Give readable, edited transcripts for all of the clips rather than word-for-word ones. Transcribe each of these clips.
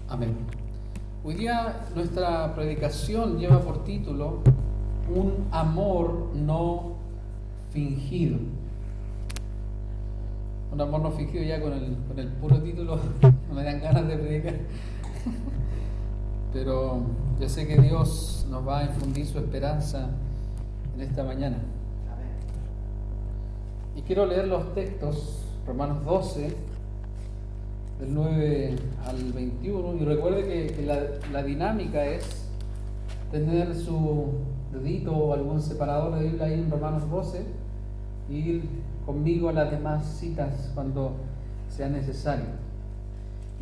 Amén. Hoy día nuestra predicación lleva por título Un amor no fingido. Un amor no fingido, ya con el puro título no me dan ganas de predicar. Pero yo sé que Dios nos va a infundir su esperanza en esta mañana. Y quiero leer los textos, Romanos 12, del 9 al 21. Y recuerde que la dinámica es tener su dedito o algún separador de Biblia ahí en Romanos 12 y ir conmigo a las demás citas cuando sea necesario.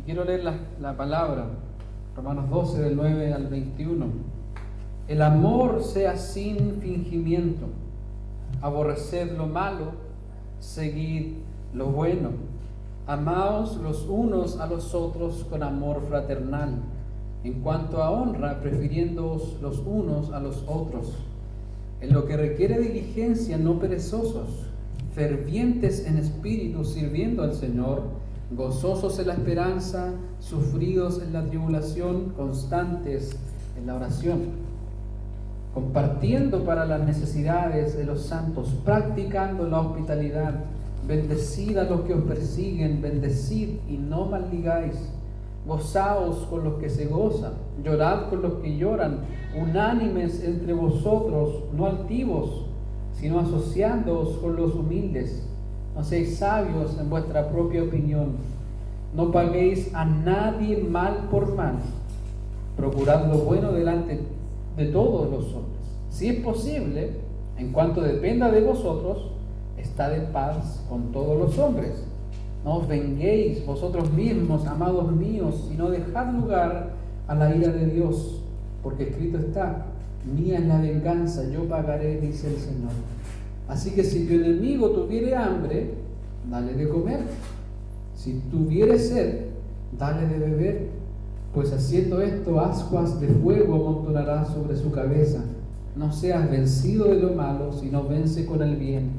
Y quiero leer la palabra, Romanos 12, del 9 al 21. El amor sea sin fingimiento, aborreced lo malo, seguid lo bueno, amaos los unos a los otros con amor fraternal, en cuanto a honra, prefiriéndoos los unos a los otros, en lo que requiere diligencia, no perezosos, fervientes en espíritu, sirviendo al Señor, gozosos en la esperanza, sufridos en la tribulación, constantes en la oración, compartiendo para las necesidades de los santos, practicando la hospitalidad. Bendecid a los que os persiguen, bendecid y no maldigáis. Gozaos con los que se gozan, llorad con los que lloran, unánimes entre vosotros, no altivos, sino asociándoos con los humildes. No seáis sabios en vuestra propia opinión, no paguéis a nadie mal por mal, procurad lo bueno delante de todos los hombres. Si es posible, en cuanto dependa de vosotros, estad en paz con todos los hombres. No os venguéis vosotros mismos, amados míos, sino dejad lugar a la ira de Dios, porque escrito está: mía es la venganza, yo pagaré, dice el Señor. Así que si tu enemigo tuviere hambre, dale de comer. Si tuviere sed, dale de beber, pues haciendo esto, ascuas de fuego amontonará sobre su cabeza. No seas vencido de lo malo, sino vence con el bien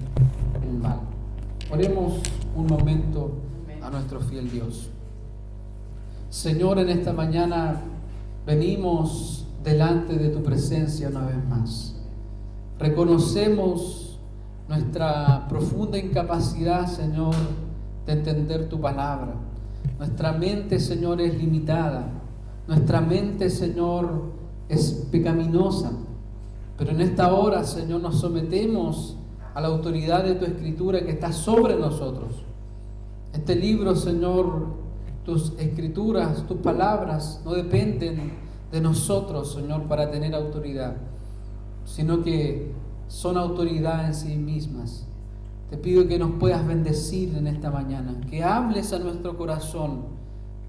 el mal. Oremos un momento a nuestro fiel Dios. Señor, en esta mañana venimos delante de tu presencia una vez más. Reconocemos nuestra profunda incapacidad, Señor, de entender tu palabra. Nuestra mente, Señor, es limitada. Nuestra mente, Señor, es pecaminosa. Pero en esta hora, Señor, nos sometemos a la autoridad de tu Escritura que está sobre nosotros. Este libro, Señor, tus Escrituras, tus palabras no dependen de nosotros, Señor, para tener autoridad, sino que son autoridad en sí mismas. Te pido que nos puedas bendecir en esta mañana, que hables a nuestro corazón,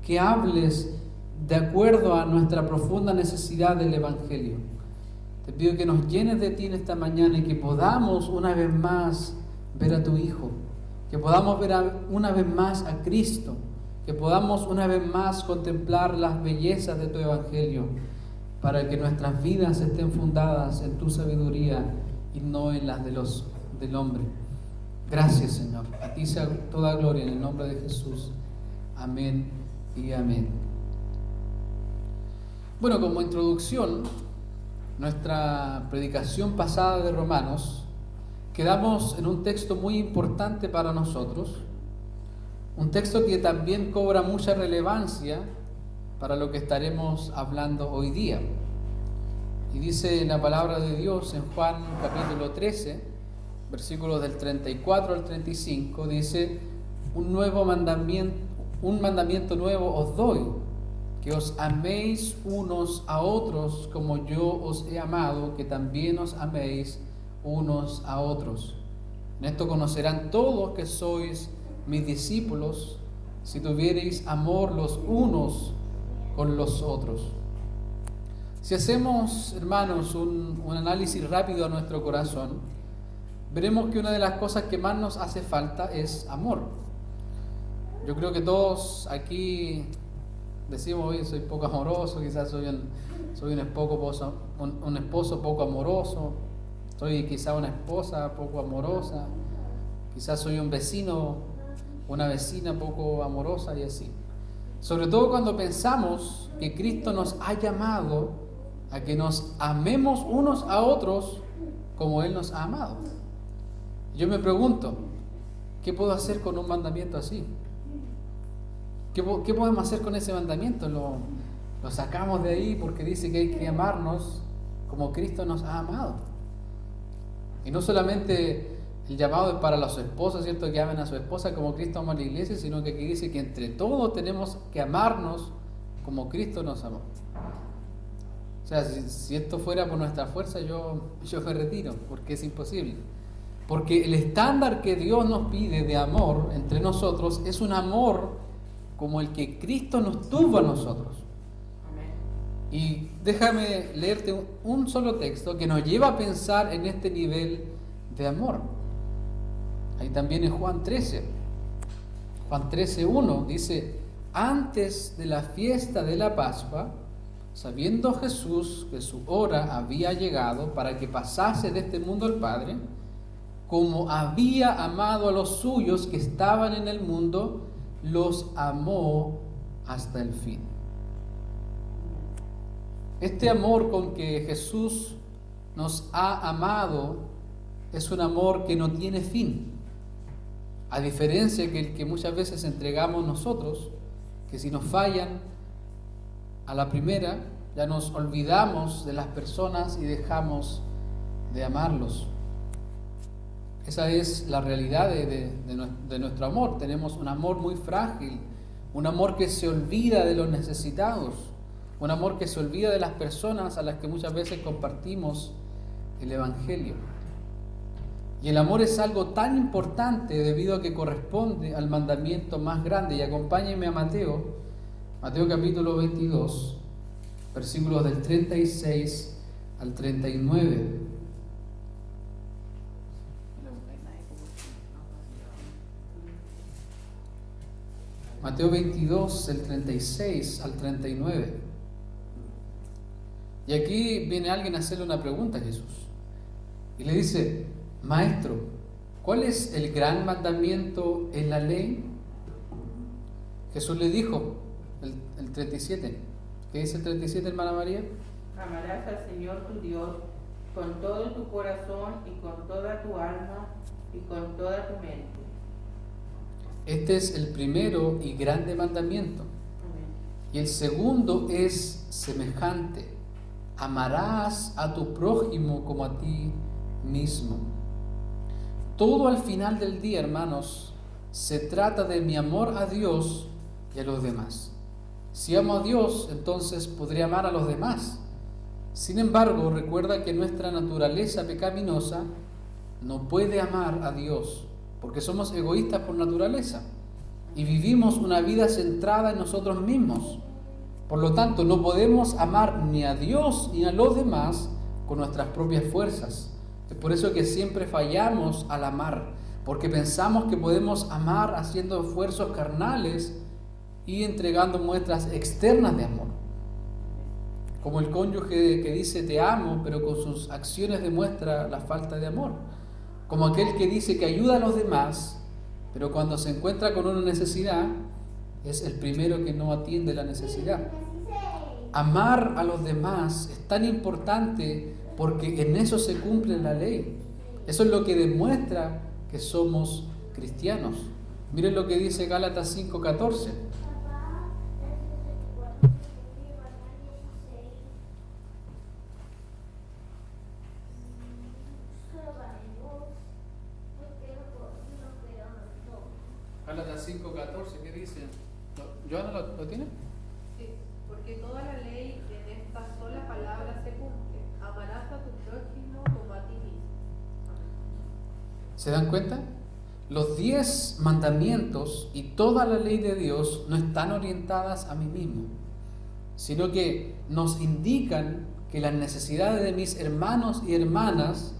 que hables de acuerdo a nuestra profunda necesidad del Evangelio. Te pido que nos llenes de ti en esta mañana y que podamos una vez más ver a tu Hijo, que podamos ver una vez más a Cristo, que podamos una vez más contemplar las bellezas de tu Evangelio, para que nuestras vidas estén fundadas en tu sabiduría y no en las del hombre. Gracias, Señor. A ti sea toda gloria en el nombre de Jesús. Amén y amén. Bueno, como introducción, nuestra predicación pasada de Romanos, quedamos en un texto muy importante para nosotros, un texto que también cobra mucha relevancia para lo que estaremos hablando hoy día. Y dice la palabra de Dios en Juan capítulo 13, versículos del 34 al 35, dice: un mandamiento nuevo os doy, que os améis unos a otros como yo os he amado, que también os améis unos a otros. En esto conocerán todos que sois mis discípulos, si tuviereis amor los unos con los otros. Si hacemos, hermanos, un análisis rápido a nuestro corazón, veremos que una de las cosas que más nos hace falta es amor. Yo creo que todos aquí decimos: oye, soy poco amoroso, quizás soy un esposo poco amoroso, soy quizás una esposa poco amorosa, quizás soy un vecino, una vecina poco amorosa y así. Sobre todo cuando pensamos que Cristo nos ha llamado a que nos amemos unos a otros como Él nos ha amado. Yo me pregunto, ¿qué puedo hacer con un mandamiento así? ¿Qué podemos hacer con ese mandamiento? Lo sacamos de ahí porque dice que hay que amarnos como Cristo nos ha amado. Y no solamente el llamado es para los esposos, ¿cierto? Que amen a su esposa como Cristo ama a la iglesia, sino que aquí dice que entre todos tenemos que amarnos como Cristo nos amó. O sea, si esto fuera por nuestra fuerza, yo me retiro, porque es imposible. Porque el estándar que Dios nos pide de amor entre nosotros es un amor como el que Cristo nos tuvo a nosotros. Y déjame leerte un solo texto que nos lleva a pensar en este nivel de amor. Ahí también en Juan 13. Juan 13:1 dice: antes de la fiesta de la Pascua, sabiendo Jesús que su hora había llegado para que pasase de este mundo al Padre, como había amado a los suyos que estaban en el mundo, los amó hasta el fin. Este amor con que Jesús nos ha amado es un amor que no tiene fin. A diferencia que el que muchas veces entregamos nosotros, que si nos fallan a la primera, ya nos olvidamos de las personas y dejamos de amarlos. Esa es la realidad de nuestro amor. Tenemos un amor muy frágil, un amor que se olvida de los necesitados, un amor que se olvida de las personas a las que muchas veces compartimos el Evangelio. Y el amor es algo tan importante debido a que corresponde al mandamiento más grande. Y acompáñenme a Mateo capítulo 22, versículos del 36 al 39. Mateo 22, del 36 al 39. Y aquí viene alguien a hacerle una pregunta a Jesús. Y le dice: Maestro, ¿cuál es el gran mandamiento en la ley? Jesús le dijo, el 37. ¿Qué dice el 37, hermana María? Amarás al Señor tu Dios con todo tu corazón y con toda tu alma y con toda tu mente. Este es el primero y grande mandamiento. Amén. Y el segundo es semejante: amarás a tu prójimo como a ti mismo. Todo al final del día, hermanos, se trata de mi amor a Dios y a los demás. Si amo a Dios, entonces podré amar a los demás. Sin embargo, recuerda que nuestra naturaleza pecaminosa no puede amar a Dios, porque somos egoístas por naturaleza y vivimos una vida centrada en nosotros mismos. Por lo tanto, no podemos amar ni a Dios ni a los demás con nuestras propias fuerzas. Es por eso que siempre fallamos al amar, porque pensamos que podemos amar haciendo esfuerzos carnales y entregando muestras externas de amor. Como el cónyuge que dice te amo, pero con sus acciones demuestra la falta de amor. Como aquel que dice que ayuda a los demás, pero cuando se encuentra con una necesidad, es el primero que no atiende la necesidad. Amar a los demás es tan importante porque en eso se cumple la ley. Eso es lo que demuestra que somos cristianos. Miren lo que dice Gálatas 5:14. Gálatas 5:14, ¿qué dice? ¿Joana lo tiene? Sí, porque toda la ley en esta sola palabra se cumple: amarás a tu prójimo como a ti mismo. ¿Se dan cuenta? Los 10 mandamientos y toda la ley de Dios no están orientadas a mí mismo, sino que nos indican que las necesidades de mis hermanos y hermanas,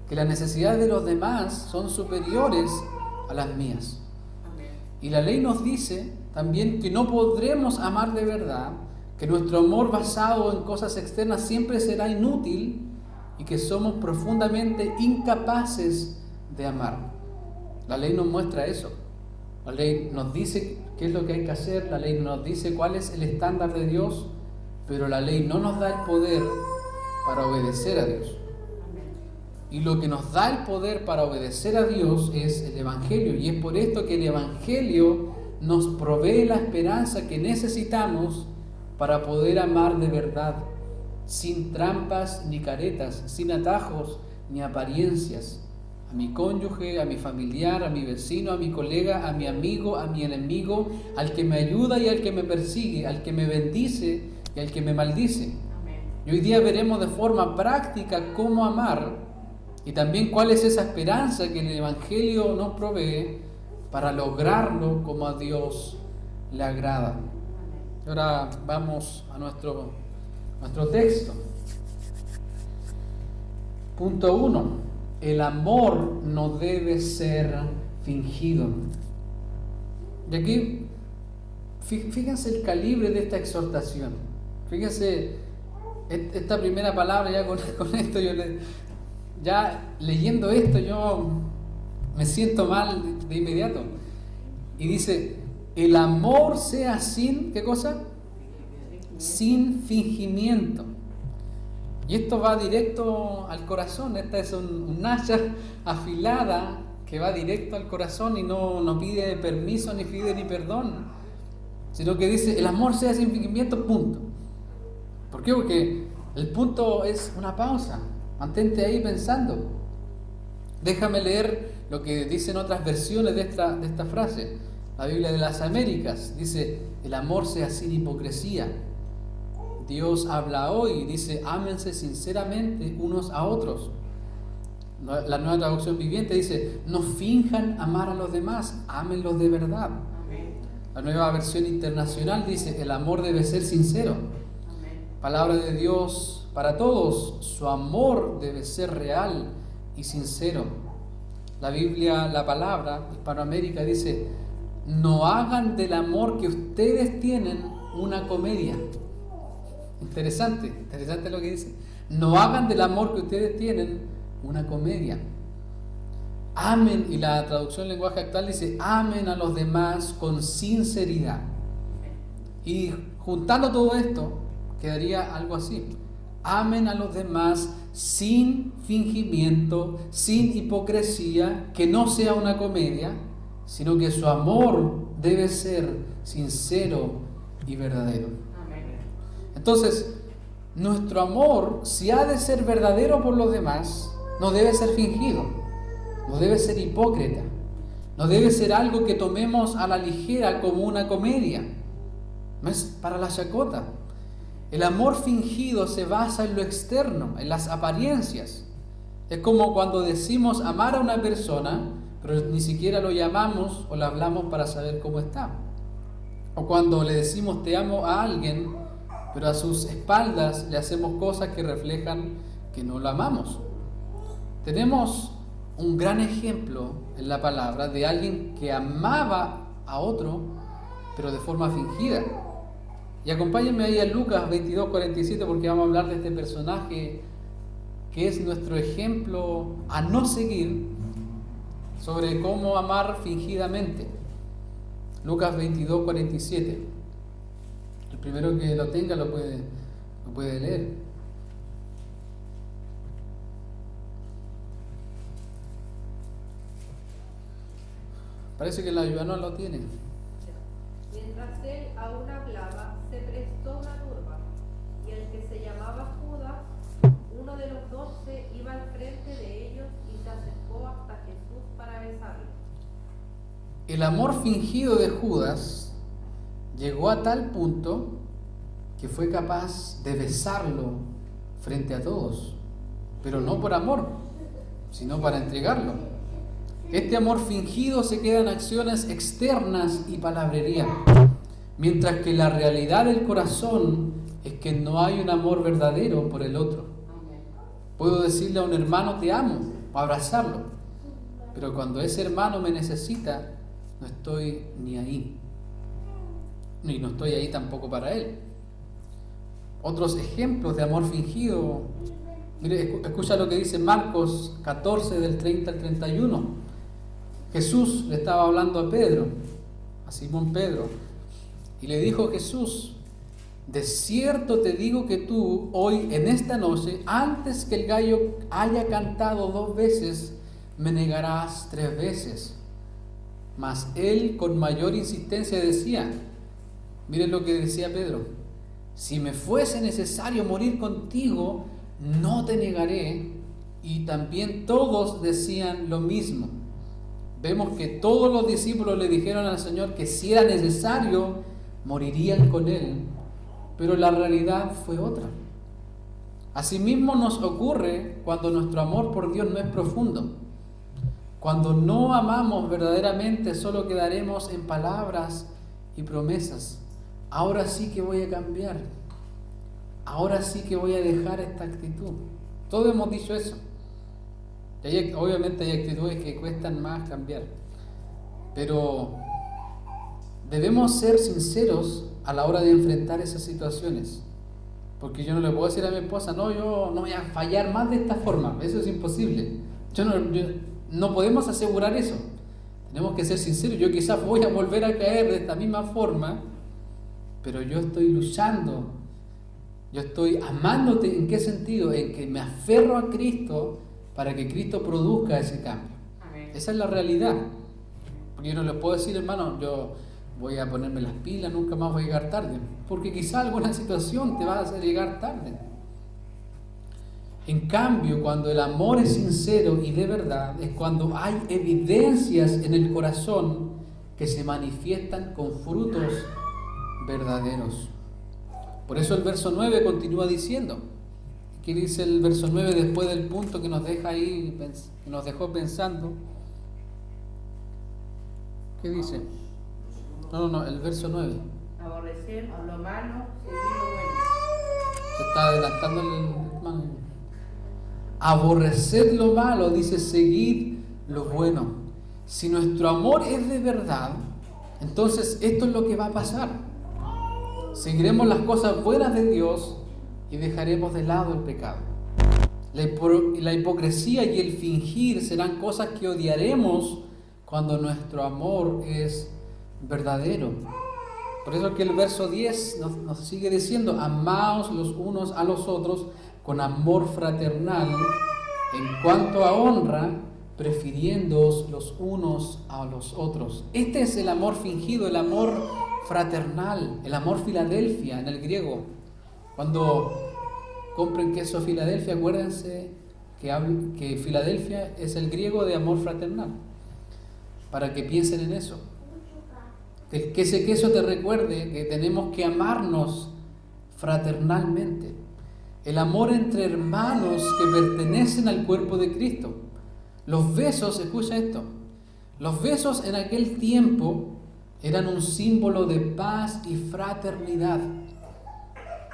que las necesidades de los demás son superiores a las mías. Y la ley nos dice también que no podremos amar de verdad, que nuestro amor basado en cosas externas siempre será inútil y que somos profundamente incapaces de amar. La ley nos muestra eso. La ley nos dice qué es lo que hay que hacer, la ley nos dice cuál es el estándar de Dios, pero la ley no nos da el poder para obedecer a Dios. Y lo que nos da el poder para obedecer a Dios es el Evangelio, y es por esto que el Evangelio nos provee la esperanza que necesitamos para poder amar de verdad, sin trampas ni caretas, sin atajos ni apariencias, a mi cónyuge, a mi familiar, a mi vecino, a mi colega, a mi amigo, a mi enemigo, al que me ayuda y al que me persigue, al que me bendice y al que me maldice. Y hoy día veremos de forma práctica cómo amar y también cuál es esa esperanza que el Evangelio nos provee para lograrlo como a Dios le agrada. Ahora vamos a nuestro texto. Punto 1. El amor no debe ser fingido. Y aquí, fíjense el calibre de esta exhortación. Fíjense, esta primera palabra, ya con esto, ya leyendo esto, yo me siento mal de inmediato. Y dice, el amor sea sin, ¿qué cosa? Sin fingimiento. Y esto va directo al corazón. Esta es un hacha afilada que va directo al corazón y no pide permiso, ni pide ni perdón, sino que dice, el amor sea sin fingimiento, punto. ¿Por qué? Porque el punto es una pausa. Mantente ahí pensando. Déjame leer lo que dicen otras versiones de esta frase. La Biblia de las Américas dice, el amor sea sin hipocresía. Dios habla hoy y dice, ámense sinceramente unos a otros. La Nueva Traducción Viviente dice, no finjan amar a los demás, ámenlos de verdad. La Nueva Versión Internacional dice, el amor debe ser sincero. Palabra de Dios para todos, su amor debe ser real y sincero. La Biblia, la palabra, Hispanoamérica dice, no hagan del amor que ustedes tienen una comedia. Interesante lo que dice. No hagan del amor que ustedes tienen una comedia. Amen, y la traducción en lenguaje actual dice, amen a los demás con sinceridad. Y juntando todo esto, quedaría algo así. Amen a los demás sin fingimiento, sin hipocresía, que no sea una comedia, sino que su amor debe ser sincero y verdadero. Entonces, nuestro amor, si ha de ser verdadero por los demás, no debe ser fingido, no debe ser hipócrita, no debe ser algo que tomemos a la ligera como una comedia, no es para la chacota. El amor fingido se basa en lo externo, en las apariencias. Es como cuando decimos amar a una persona, pero ni siquiera lo llamamos o le hablamos para saber cómo está. O cuando le decimos te amo a alguien, pero a sus espaldas le hacemos cosas que reflejan que no lo amamos. Tenemos un gran ejemplo en la palabra de alguien que amaba a otro, pero de forma fingida. Y acompáñenme ahí a Lucas 22:47, porque vamos a hablar de este personaje que es nuestro ejemplo a no seguir sobre cómo amar fingidamente. Lucas 22:47. El primero que lo tenga lo puede leer. Parece que la ayuda no lo tiene. Mientras él aún hablaba, se prestó una turba, y el que se llamaba Judas, uno de los 12, iba al frente de ellos y se acercó hasta Jesús para besarlo. El amor fingido de Judas llegó a tal punto que fue capaz de besarlo frente a todos, pero no por amor, sino para entregarlo. Este amor fingido se queda en acciones externas y palabrería, mientras que la realidad del corazón es que no hay un amor verdadero por el otro. Puedo decirle a un hermano te amo o abrazarlo, pero cuando ese hermano me necesita, no estoy ni ahí. Y no estoy ahí tampoco para él. Otros ejemplos de amor fingido. Mire, escucha lo que dice Marcos 14 del 30 al 31. Jesús le estaba hablando a Pedro a Simón Pedro, y le dijo Jesús: de cierto te digo que tú hoy, en esta noche, antes que el gallo haya cantado 2 veces, me negarás 3 veces. Mas él con mayor insistencia decía, miren lo que decía Pedro: si me fuese necesario morir contigo, no te negaré. Y también todos decían lo mismo. Vemos que todos los discípulos le dijeron al Señor que si era necesario, morirían con Él. Pero la realidad fue otra. Asimismo nos ocurre cuando nuestro amor por Dios no es profundo. Cuando no amamos verdaderamente, solo quedaremos en palabras y promesas. Ahora sí que voy a cambiar. Ahora sí que voy a dejar esta actitud. Todos hemos dicho eso. Obviamente hay actitudes que cuestan más cambiar. Pero debemos ser sinceros a la hora de enfrentar esas situaciones. Porque yo no le puedo decir a mi esposa, no, yo no voy a fallar más de esta forma. Eso es imposible. No podemos asegurar eso. Tenemos que ser sinceros. Yo quizás voy a volver a caer de esta misma forma, pero yo estoy luchando. Yo estoy amándote. ¿En qué sentido? En que me aferro a Cristo para que Cristo produzca ese cambio. Amén. Esa es la realidad. Porque yo no les puedo decir, hermano, yo voy a ponerme las pilas, nunca más voy a llegar tarde. Porque quizá alguna situación te va a hacer llegar tarde. En cambio, cuando el amor es sincero y de verdad, es cuando hay evidencias en el corazón que se manifiestan con frutos verdaderos. Por eso el verso 9 continúa diciendo. ¿Qué dice el verso 9 después del punto que nos deja ahí, que nos dejó pensando? ¿Qué dice? No, el verso 9. Aborrecer lo malo, seguir lo bueno. Se está adelantando el hermano. Aborrecer lo malo, dice, seguid lo bueno. Si nuestro amor es de verdad, entonces esto es lo que va a pasar. Seguiremos las cosas buenas de Dios y dejaremos de lado el pecado. La hipocresía y el fingir serán cosas que odiaremos cuando nuestro amor es verdadero. Por eso que el verso 10 nos sigue diciendo: amaos los unos a los otros con amor fraternal, en cuanto a honra, prefiriéndoos los unos a los otros. Este es el amor fingido, el amor fraternal, el amor Filadelfia en el griego. Cuando compren queso Filadelfia, acuérdense que Filadelfia es el griego de amor fraternal, para que piensen en eso. Que ese queso te recuerde que tenemos que amarnos fraternalmente. El amor entre hermanos que pertenecen al cuerpo de Cristo. Los besos, escucha esto, los besos en aquel tiempo eran un símbolo de paz y fraternidad.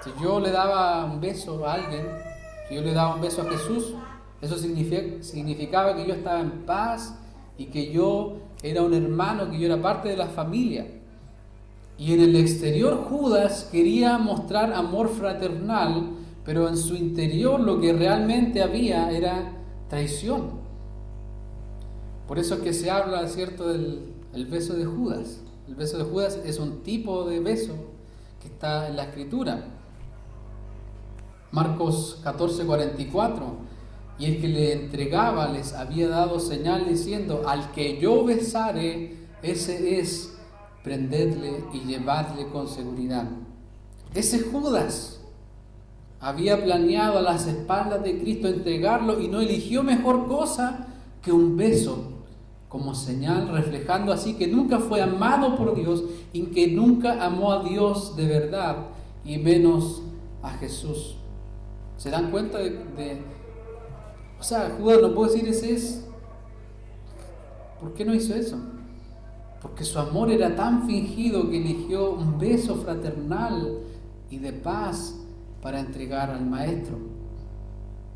Si yo le daba un beso a alguien, si yo le daba un beso a Jesús, eso significaba que yo estaba en paz y que yo era un hermano, que yo era parte de la familia. Y en el exterior Judas quería mostrar amor fraternal, pero en su interior lo que realmente había era traición. Por eso es que se habla, ¿cierto?, del beso de Judas. El beso de Judas es un tipo de beso que está en la Escritura. Marcos 14:44, y el que le entregaba les había dado señal diciendo: al que yo besare, ese es, prendedle y llevadle con seguridad. Ese Judas había planeado a las espaldas de Cristo entregarlo y no eligió mejor cosa que un beso como señal, reflejando así que nunca fue amado por Dios y que nunca amó a Dios de verdad, y menos a Jesús. ¿Se dan cuenta o sea, Judas no puede decir ese es? ¿Por qué no hizo eso? Porque su amor era tan fingido que eligió un beso fraternal y de paz para entregar al Maestro.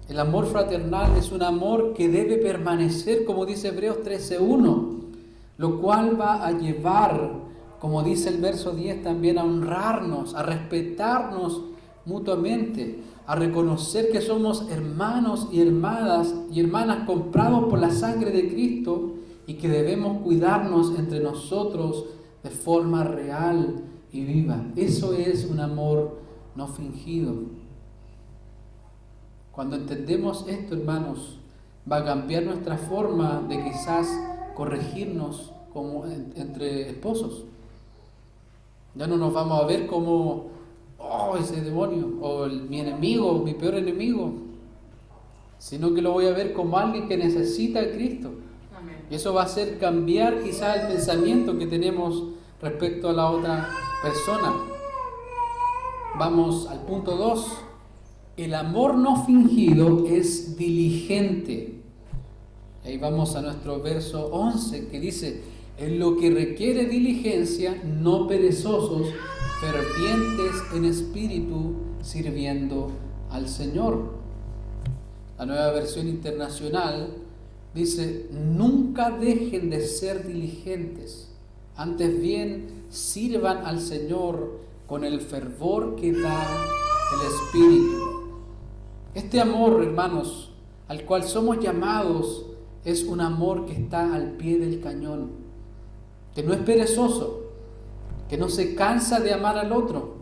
El amor fraternal es un amor que debe permanecer, como dice Hebreos 13:1, lo cual va a llevar, como dice el verso 10, también a honrarnos, a respetarnos mutuamente, a reconocer que somos hermanos y hermanas comprados por la sangre de Cristo y que debemos cuidarnos entre nosotros de forma real y viva. Eso es un amor no fingido. Cuando entendemos esto, hermanos, va a cambiar nuestra forma de quizás corregirnos como entre esposos. Ya no nos vamos a ver como, oh, ese demonio, o mi enemigo, mi peor enemigo, sino que lo voy a ver como alguien que necesita a Cristo. Amén. Y eso va a hacer cambiar quizás el pensamiento que tenemos respecto a la otra persona. Vamos al punto 2. El amor no fingido es diligente. Ahí vamos a nuestro verso 11 que dice: en lo que requiere diligencia, no perezosos, fervientes en espíritu, sirviendo al Señor. La Nueva Versión Internacional dice: nunca dejen de ser diligentes, antes bien sirvan al Señor con el fervor que da el Espíritu. Este amor, hermanos, al cual somos llamados, es un amor que está al pie del cañón, que no es perezoso, que no se cansa de amar al otro,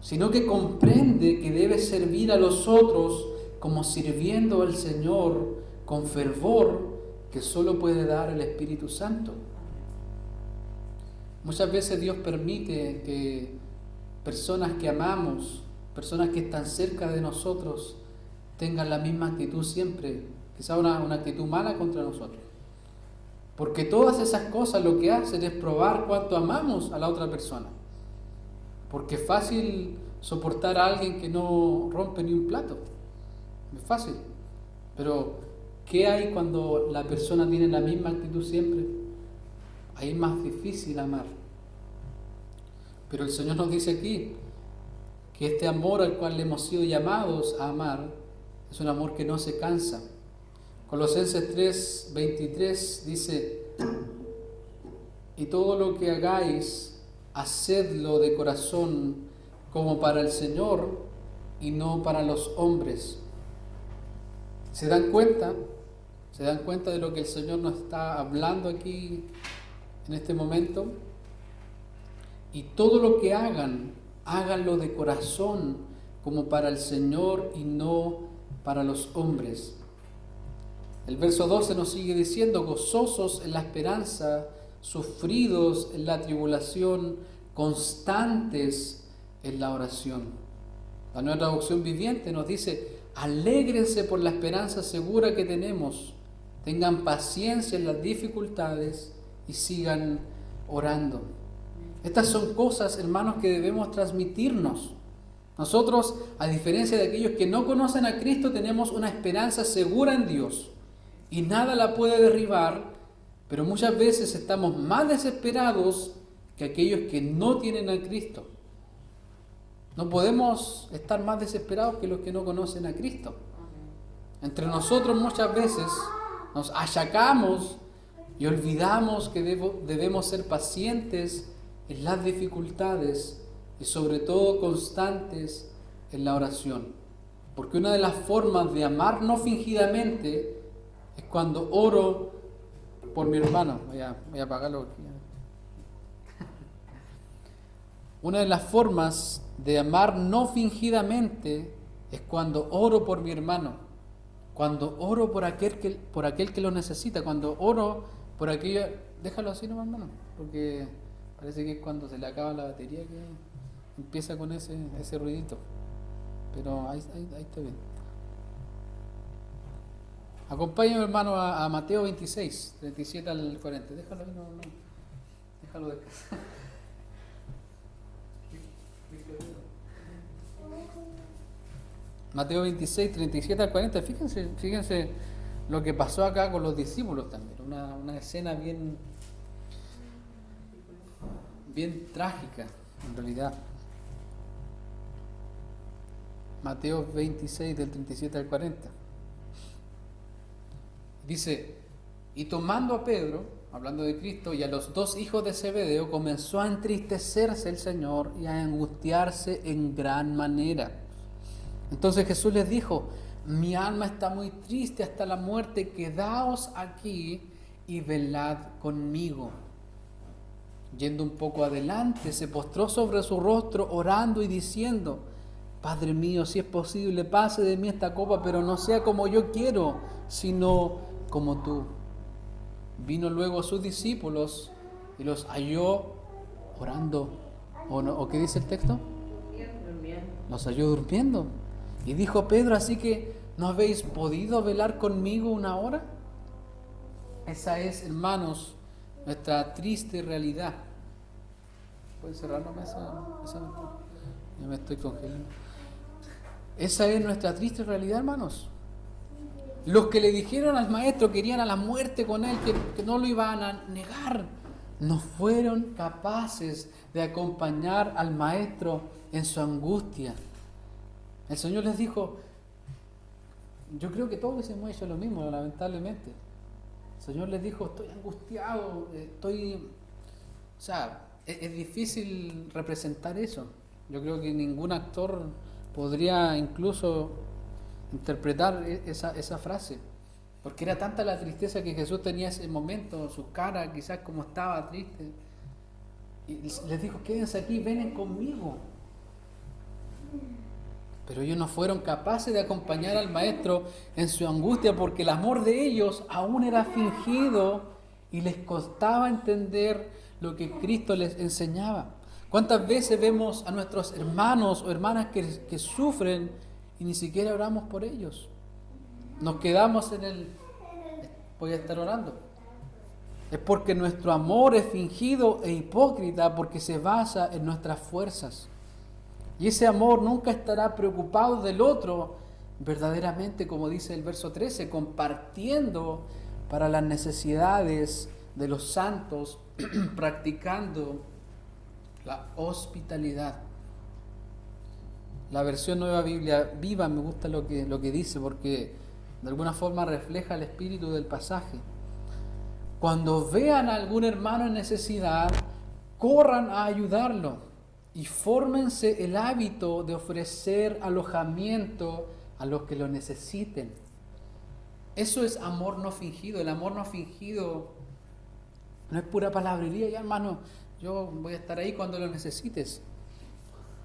sino que comprende que debe servir a los otros como sirviendo al Señor con fervor que solo puede dar el Espíritu Santo. Muchas veces Dios permite que personas que amamos, personas que están cerca de nosotros, tengan la misma actitud siempre, quizá una actitud mala contra nosotros. Porque todas esas cosas lo que hacen es probar cuánto amamos a la otra persona. Porque es fácil soportar a alguien que no rompe ni un plato. Es fácil. Pero, ¿qué hay cuando la persona tiene la misma actitud siempre? Ahí es más difícil amar. Pero el Señor nos dice aquí que este amor al cual hemos sido llamados a amar es un amor que no se cansa. Colosenses 3:23 dice: y todo lo que hagáis, hacedlo de corazón como para el Señor y no para los hombres. ¿Se dan cuenta? ¿Se dan cuenta de lo que el Señor nos está hablando aquí en este momento? Y todo lo que hagan, háganlo de corazón como para el Señor y no para los hombres. El verso 12 nos sigue diciendo: gozosos en la esperanza, sufridos en la tribulación, constantes en la oración. La Nueva Traducción Viviente nos dice: alégrense por la esperanza segura que tenemos, tengan paciencia en las dificultades y sigan orando. Estas son cosas, hermanos, que debemos transmitirnos. Nosotros, a diferencia de aquellos que no conocen a Cristo, tenemos una esperanza segura en Dios y nada la puede derribar, pero muchas veces estamos más desesperados que aquellos que no tienen a Cristo. No podemos estar más desesperados que los que no conocen a Cristo. Entre nosotros muchas veces nos achacamos y olvidamos que debemos ser pacientes en las dificultades y sobre todo constantes en la oración. Porque una de las formas de amar no fingidamente es cuando oro por mi hermano. Voy a apagarlo aquí. Una de las formas de amar no fingidamente es cuando oro por mi hermano, cuando oro por aquel que lo necesita, cuando oro por aquello. Déjalo así nomás, hermano, porque parece que es cuando se le acaba la batería que empieza con ese ruidito. Pero ahí está bien. Acompáñame, hermano, a Mateo 26, 37 al 40. Déjalo ahí, no. Déjalo de casa. Mateo 26, 37 al 40. Fíjense lo que pasó acá con los discípulos también. Una escena bien trágica, en realidad. Mateo 26, del 37 al 40. Dice: y tomando a Pedro, hablando de Cristo, y a los dos hijos de Zebedeo, comenzó a entristecerse el Señor y a angustiarse en gran manera. Entonces Jesús les dijo: mi alma está muy triste hasta la muerte, quedaos aquí y velad conmigo. Yendo un poco adelante, se postró sobre su rostro, orando y diciendo: Padre mío, si es posible, pase de mí esta copa, pero no sea como yo quiero, sino como tú. Vino luego a sus discípulos y los halló orando. ¿O qué dice el texto? Durmiendo. Los halló durmiendo. Y dijo Pedro: ¿así que no habéis podido velar conmigo una hora? Esa es, hermanos, nuestra triste realidad. ¿Puedes cerrarme esa ventana? Ya me estoy congelando. Esa es nuestra triste realidad, hermanos. Los que le dijeron al maestro querían a la muerte con él, que no lo iban a negar, no fueron capaces de acompañar al maestro en su angustia. El Señor les dijo, yo creo que todos hemos hecho lo mismo, lamentablemente. El Señor les dijo: estoy angustiado, es difícil representar eso. Yo creo que ningún actor podría incluso interpretar esa frase, porque era tanta la tristeza que Jesús tenía en ese momento, su cara quizás como estaba triste, y les dijo: quédense aquí, ven conmigo. Pero ellos no fueron capaces de acompañar al maestro en su angustia, porque el amor de ellos aún era fingido y les costaba entender lo que Cristo les enseñaba. ¿Cuántas veces vemos a nuestros hermanos o hermanas que sufren y ni siquiera oramos por ellos? Nos quedamos voy a estar orando. Es porque nuestro amor es fingido e hipócrita, porque se basa en nuestras fuerzas. Y ese amor nunca estará preocupado del otro, verdaderamente, como dice el verso 13, compartiendo para las necesidades de los santos, practicando la hospitalidad. La versión Nueva Biblia Viva me gusta lo que dice, porque de alguna forma refleja el espíritu del pasaje. Cuando vean a algún hermano en necesidad, corran a ayudarlo y fórmense el hábito de ofrecer alojamiento a los que lo necesiten. Eso es amor no fingido. El amor no fingido no es pura palabrería. Ya, hermano, yo voy a estar ahí cuando lo necesites.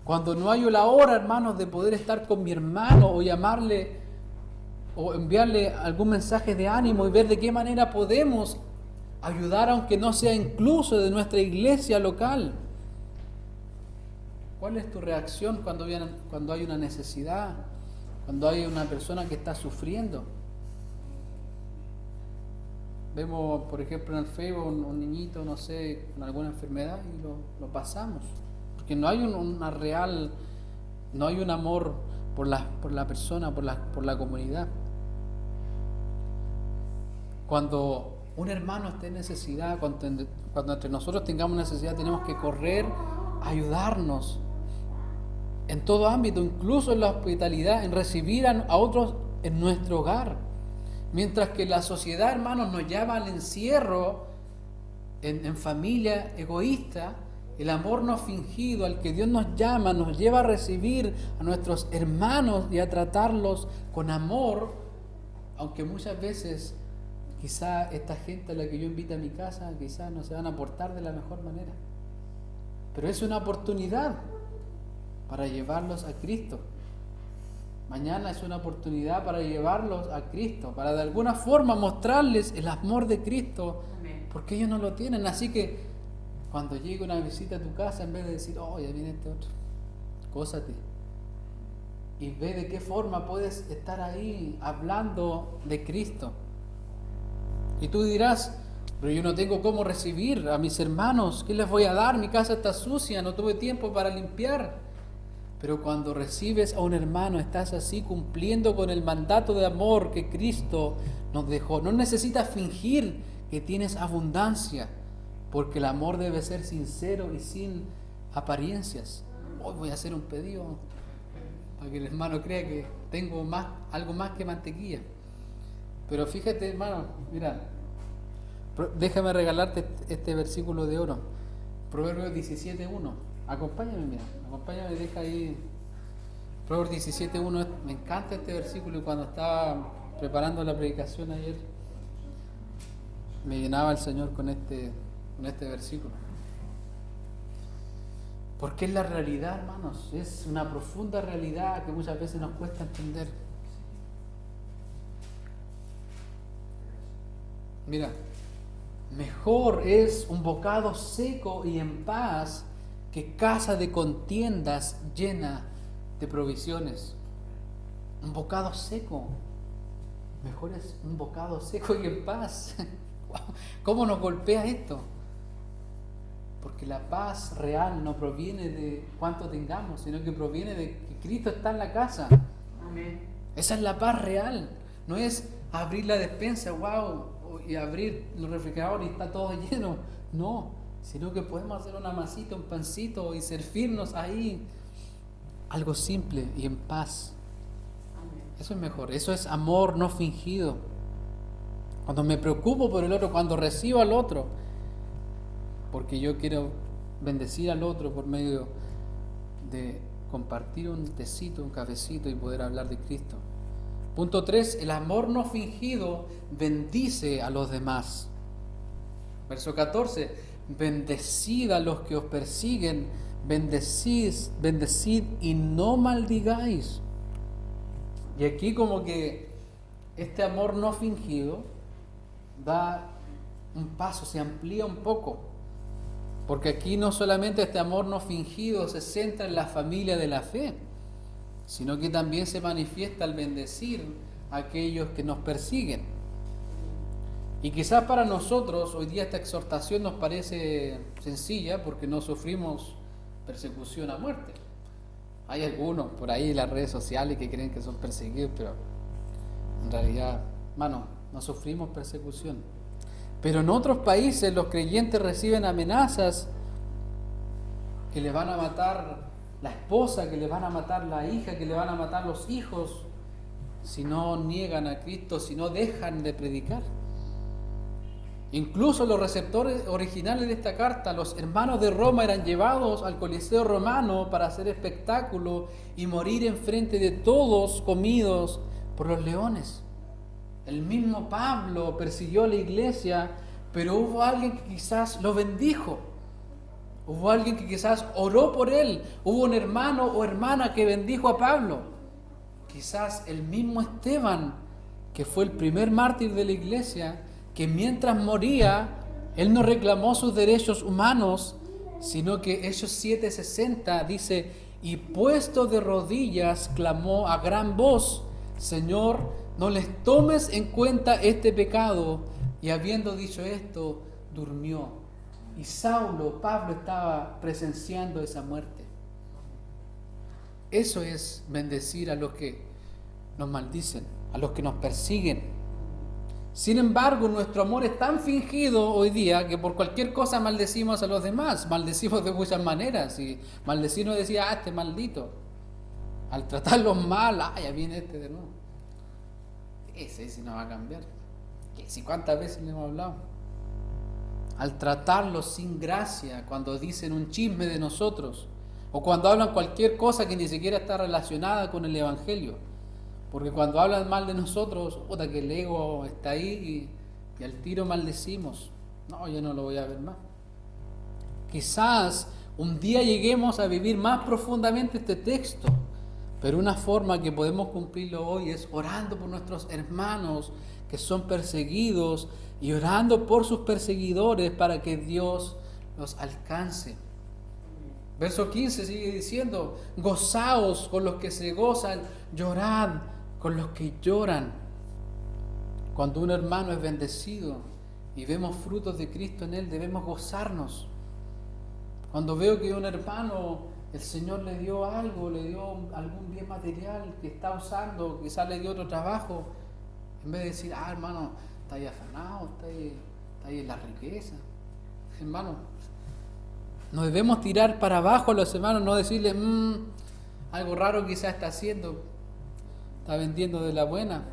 Cuando no hay la hora, hermanos, de poder estar con mi hermano o llamarle o enviarle algún mensaje de ánimo y ver de qué manera podemos ayudar, aunque no sea incluso de nuestra iglesia local. ¿Cuál es tu reacción cuando hay una necesidad? Cuando hay una persona que está sufriendo. Vemos, por ejemplo, en el Facebook un niñito, no sé, con alguna enfermedad y lo pasamos. Porque no hay no hay un amor por la persona, por la comunidad. Cuando un hermano esté en necesidad, cuando entre nosotros tengamos necesidad, tenemos que correr a ayudarnos en todo ámbito, incluso en la hospitalidad, en recibir a otros en nuestro hogar. Mientras que la sociedad, hermanos, nos llama al encierro en familia egoísta, el amor no fingido al que Dios nos llama nos lleva a recibir a nuestros hermanos y a tratarlos con amor, aunque muchas veces quizá esta gente a la que yo invito a mi casa quizá no se van a portar de la mejor manera. Pero es una oportunidad para llevarlos a Cristo. Mañana es una oportunidad para llevarlos a Cristo, para de alguna forma mostrarles el amor de Cristo, porque ellos no lo tienen. Así que cuando llegue una visita a tu casa, en vez de decir, oh, ya viene este otro, cósate y ve de qué forma puedes estar ahí hablando de Cristo. Y tú dirás, pero yo no tengo cómo recibir a mis hermanos, ¿qué les voy a dar? Mi casa está sucia, no tuve tiempo para limpiar. Pero cuando recibes a un hermano, estás así cumpliendo con el mandato de amor que Cristo nos dejó. No necesitas fingir que tienes abundancia, porque el amor debe ser sincero y sin apariencias. Hoy voy a hacer un pedido para que el hermano crea que tengo algo más que mantequilla. Pero fíjate, hermano, mira, déjame regalarte este versículo de oro. Proverbios 17:1. Acompáñame, deja ahí. Proverbios 17:1. Me encanta este versículo y cuando estaba preparando la predicación ayer, me llenaba el Señor con este versículo. Porque es la realidad, hermanos. Es una profunda realidad que muchas veces nos cuesta entender. Mira, mejor es un bocado seco y en paz que casa de contiendas llena de provisiones. Un bocado seco. Mejor es un bocado seco y en paz. ¿Cómo nos golpea esto? Porque la paz real no proviene de cuánto tengamos, sino que proviene de que Cristo está en la casa. Amén. Esa es la paz real. No es abrir la despensa, wow, y abrir los refrigeradores y está todo lleno. No, sino que podemos hacer una masita, un pancito y servirnos ahí. Algo simple y en paz. Amén. Eso es mejor. Eso es amor no fingido. Cuando me preocupo por el otro, cuando recibo al otro, porque yo quiero bendecir al otro por medio de compartir un tecito, un cafecito y poder hablar de Cristo. Punto 3, el amor no fingido bendice a los demás. Verso 14, bendecid a los que os persiguen, bendecid y no maldigáis. Y aquí como que este amor no fingido da un paso, se amplía un poco. Porque aquí no solamente este amor no fingido se centra en la familia de la fe, sino que también se manifiesta al bendecir a aquellos que nos persiguen. Y quizás para nosotros hoy día esta exhortación nos parece sencilla porque no sufrimos persecución a muerte. Hay algunos por ahí en las redes sociales que creen que son perseguidos, pero en realidad, hermano, no sufrimos persecución. Pero en otros países los creyentes reciben amenazas que les van a matar la esposa, que les van a matar la hija, que les van a matar los hijos, si no niegan a Cristo, si no dejan de predicar. Incluso los receptores originales de esta carta, los hermanos de Roma, eran llevados al Coliseo romano para hacer espectáculo y morir enfrente de todos, comidos por los leones. El mismo Pablo persiguió a la iglesia, pero hubo alguien que quizás lo bendijo. Hubo alguien que quizás oró por él. Hubo un hermano o hermana que bendijo a Pablo. Quizás el mismo Esteban, que fue el primer mártir de la iglesia, que mientras moría, él no reclamó sus derechos humanos, sino que Hechos 7:60 dice, y puesto de rodillas, clamó a gran voz, Señor, no les tomes en cuenta este pecado. Y habiendo dicho esto, durmió. Y Pablo estaba presenciando esa muerte. Eso es bendecir a los que nos maldicen, a los que nos persiguen. Sin embargo, nuestro amor es tan fingido hoy día que por cualquier cosa maldecimos a los demás. Maldecimos de muchas maneras. Y maldecir no decía, este maldito. Al tratarlos mal, ya viene este de nuevo. Ese no va a cambiar. Si cuántas veces le hemos hablado. Al tratarlos sin gracia, cuando dicen un chisme de nosotros, o cuando hablan cualquier cosa que ni siquiera está relacionada con el Evangelio. Porque cuando hablan mal de nosotros, que el ego está ahí y al tiro maldecimos. No, yo no lo voy a ver más. Quizás un día lleguemos a vivir más profundamente este texto. Pero una forma que podemos cumplirlo hoy es orando por nuestros hermanos que son perseguidos y orando por sus perseguidores para que Dios los alcance. Verso 15 sigue diciendo, gozaos con los que se gozan, llorad con los que lloran. Cuando un hermano es bendecido y vemos frutos de Cristo en él, debemos gozarnos. Cuando veo que un hermano, el Señor le dio algo, le dio algún bien material que está usando, quizás le dio otro trabajo, en vez de decir, hermano, está ahí afanado, está ahí en la riqueza. Hermano, no debemos tirar para abajo a los hermanos, no decirle, algo raro quizás está haciendo, está vendiendo de la buena,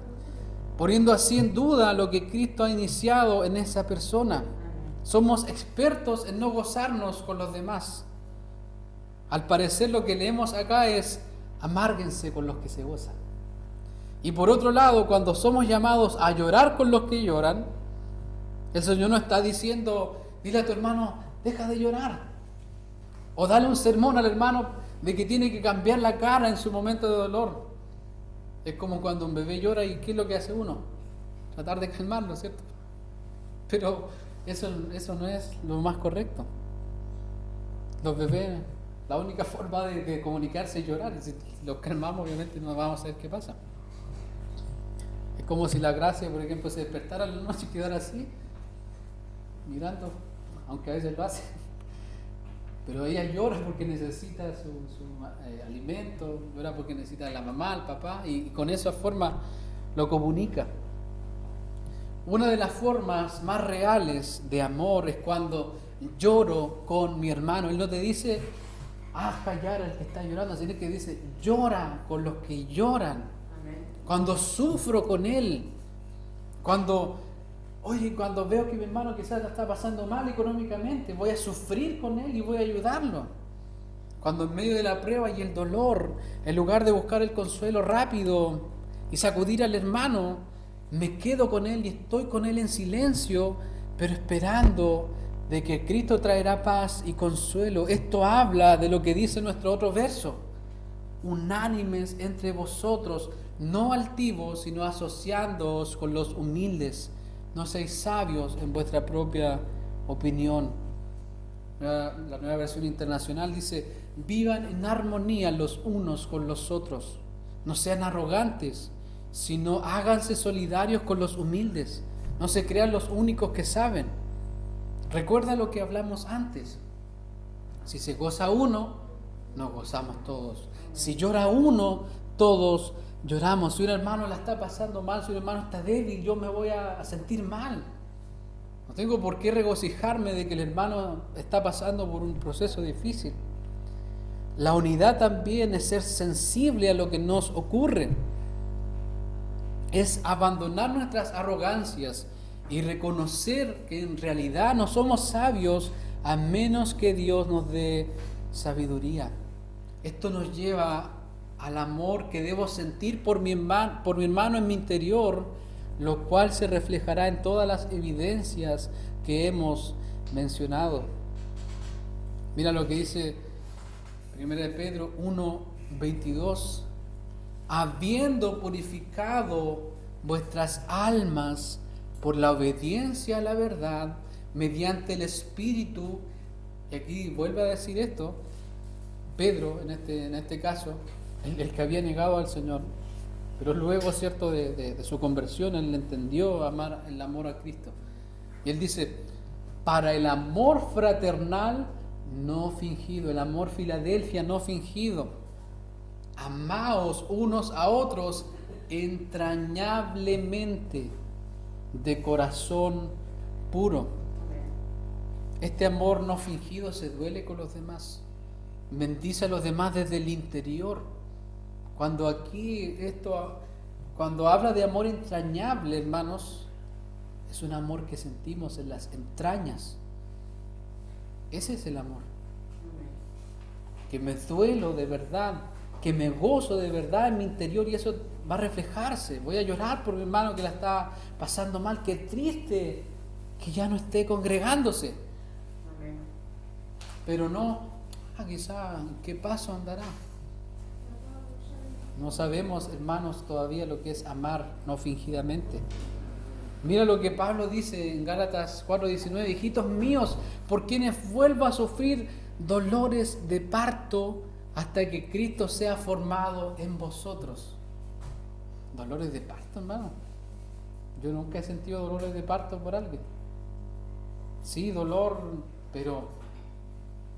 poniendo así en duda lo que Cristo ha iniciado en esa persona. Somos expertos en no gozarnos con los demás. Al parecer lo que leemos acá es amárguense con los que se gozan. Y por otro lado, cuando somos llamados a llorar con los que lloran, el Señor nos está diciendo, dile a tu hermano, deja de llorar. O darle un sermón al hermano de que tiene que cambiar la cara en su momento de dolor. Es como cuando un bebé llora y ¿qué es lo que hace uno? Tratar de calmarlo, ¿cierto? Pero eso no es lo más correcto. Los bebés, la única forma de comunicarse es llorar. Y si los calmamos, obviamente no vamos a saber qué pasa. Es como si la Gracia, por ejemplo, se despertara en la noche y quedara así, mirando, aunque a veces lo hace. Pero ella llora porque necesita su alimento, llora porque necesita a la mamá, al papá, y con esa forma lo comunica. Una de las formas más reales de amor es cuando lloro con mi hermano. Él no te dice, callar al que está llorando, sino que dice, llora con los que lloran. Amén. Cuando sufro con él, cuando veo que mi hermano quizás la está pasando mal económicamente, voy a sufrir con él y voy a ayudarlo. Cuando en medio de la prueba y el dolor, en lugar de buscar el consuelo rápido y sacudir al hermano, me quedo con él y estoy con él en silencio, pero esperando de que Cristo traerá paz y consuelo. Esto habla de lo que dice nuestro otro verso: unánimes entre vosotros, no altivos, sino asociándoos con los humildes. No seáis sabios en vuestra propia opinión. La Nueva Versión Internacional dice: vivan en armonía los unos con los otros. No sean arrogantes, sino háganse solidarios con los humildes. No se crean los únicos que saben. Recuerda lo que hablamos antes. Si se goza uno, nos gozamos todos. Si llora uno, todos lloramos. Si un hermano la está pasando mal, si un hermano está débil, yo me voy a sentir mal. No tengo por qué regocijarme de que el hermano está pasando por un proceso difícil. La unidad también es ser sensible a lo que nos ocurre. Es abandonar nuestras arrogancias y reconocer que en realidad no somos sabios a menos que Dios nos dé sabiduría. Esto nos lleva al amor que debo sentir por mi hermano en mi interior, lo cual se reflejará en todas las evidencias que hemos mencionado. Mira lo que dice 1 Pedro 1:22. Habiendo purificado vuestras almas por la obediencia a la verdad, mediante el Espíritu, y aquí vuelve a decir esto, Pedro, en este caso, el que había negado al Señor, pero luego, cierto, de su conversión, él entendió el amor a Cristo. Y él dice, para el amor fraternal no fingido, el amor Filadelfia no fingido, amaos unos a otros entrañablemente, de corazón puro. Este amor no fingido se duele con los demás, bendice a los demás desde el interior. Cuando habla de amor entrañable, hermanos, es un amor que sentimos en las entrañas. Ese es el amor. Que me duelo de verdad, que me gozo de verdad en mi interior, y eso va a reflejarse. Voy a llorar por mi hermano que la está pasando mal. Qué triste que ya no esté congregándose. Amén. Pero no, quizá en qué paso andará. No sabemos, hermanos, todavía lo que es amar no fingidamente. Mira lo que Pablo dice en Gálatas 4:19: hijitos míos, por quienes vuelvo a sufrir dolores de parto hasta que Cristo sea formado en vosotros. Dolores de parto, hermano. Yo nunca he sentido dolores de parto por alguien. Sí, dolor, pero,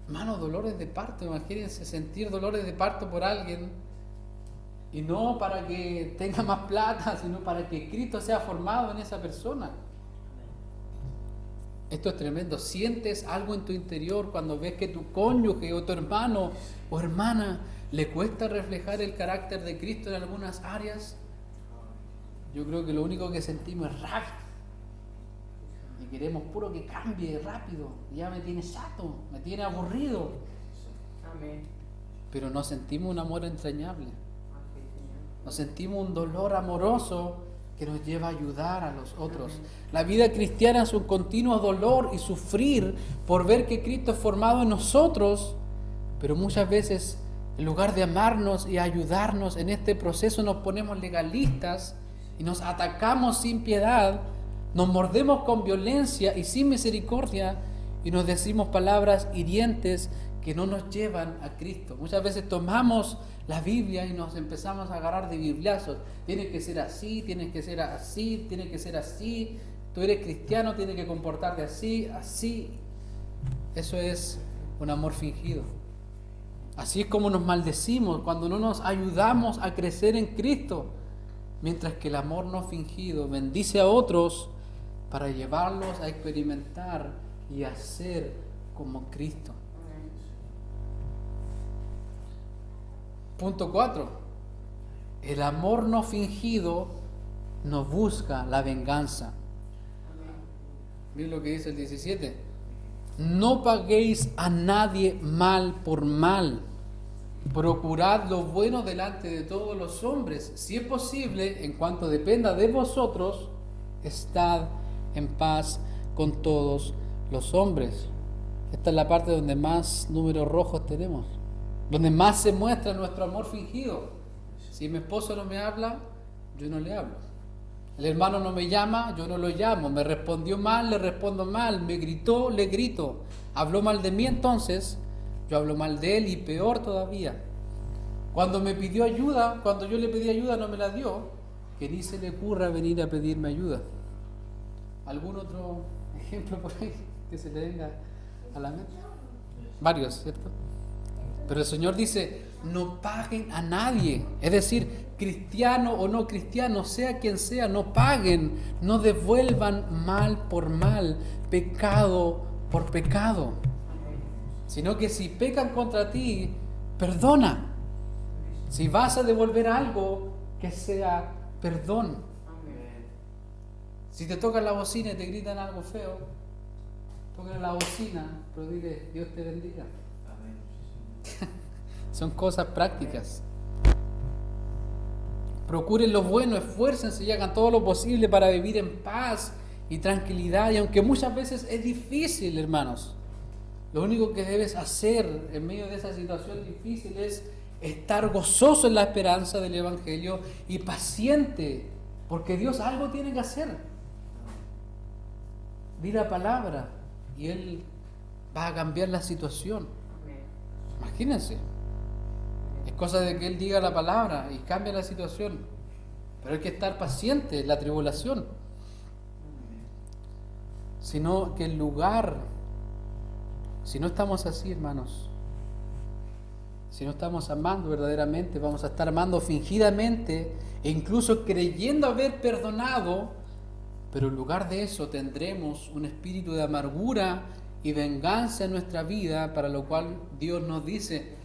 hermano, dolores de parto. Imagínense sentir dolores de parto por alguien, y no para que tenga más plata, sino para que Cristo sea formado en esa persona. Esto es tremendo. ¿Sientes algo en tu interior cuando ves que tu cónyuge o tu hermano o hermana le cuesta reflejar el carácter de Cristo en algunas áreas? Yo creo que lo único que sentimos es rabia. Y queremos puro que cambie rápido. Ya me tiene chato, me tiene aburrido. Amén. Pero no sentimos un amor entrañable. Así, Señor. Nos sentimos un dolor amoroso que nos lleva a ayudar a los otros. La vida cristiana es un continuo dolor y sufrir por ver que Cristo es formado en nosotros, Pero muchas veces, en lugar de amarnos y ayudarnos en este proceso, nos ponemos legalistas y nos atacamos sin piedad, nos mordemos con violencia y sin misericordia y nos decimos palabras hirientes que no nos llevan a Cristo. Muchas veces tomamos la Biblia y nos empezamos a agarrar de bibliazos. Tiene que ser así, tiene que ser así, tiene que ser así. Tú eres cristiano, tienes que comportarte así, así. Eso es un amor fingido. Así es como nos maldecimos cuando no nos ayudamos a crecer en Cristo. Mientras que el amor no fingido bendice a otros para llevarlos a experimentar y a ser como Cristo. Punto 4. El amor no fingido no busca la venganza. Miren lo que dice el 17. No paguéis a nadie mal por mal. Procurad lo bueno delante de todos los hombres. Si es posible, en cuanto dependa de vosotros, estad en paz con todos los hombres. Esta es la parte donde más números rojos tenemos, donde más se muestra nuestro amor fingido. Si mi esposo no me habla, yo no le hablo. El hermano no me llama, yo no lo llamo. Me respondió mal, le respondo mal. Me gritó, le grito. Habló mal de mí, entonces yo hablo mal de él, y peor todavía. Cuando me pidió ayuda, cuando yo le pedí ayuda no me la dio, que ni se le ocurra venir a pedirme ayuda. ¿Algún otro ejemplo por ahí que se le venga a la mente? Varios, ¿cierto? Pero el Señor dice, no paguen a nadie. Es decir, cristiano o no cristiano, sea quien sea, no paguen, no devuelvan mal por mal, pecado por pecado. Sino que si pecan contra ti, perdona. Si vas a devolver algo, que sea perdón. Si te tocan la bocina y te gritan algo feo, tocan la bocina, pero dile, Dios te bendiga. Son cosas prácticas. Procuren lo bueno, esfuércense y hagan todo lo posible para vivir en paz y tranquilidad. Y aunque muchas veces es difícil, hermanos, lo único que debes hacer en medio de esa situación difícil es estar gozoso en la esperanza del Evangelio y paciente, porque Dios algo tiene que hacer. Di la palabra y Él va a cambiar la situación. Imagínense. Es cosa de que Él diga la palabra y cambie la situación. Pero hay que estar paciente en la tribulación. Sino que el lugar, si no estamos así, hermanos, si no estamos amando verdaderamente, vamos a estar amando fingidamente e incluso creyendo haber perdonado, pero en lugar de eso tendremos un espíritu de amargura y venganza en nuestra vida, para lo cual Dios nos dice,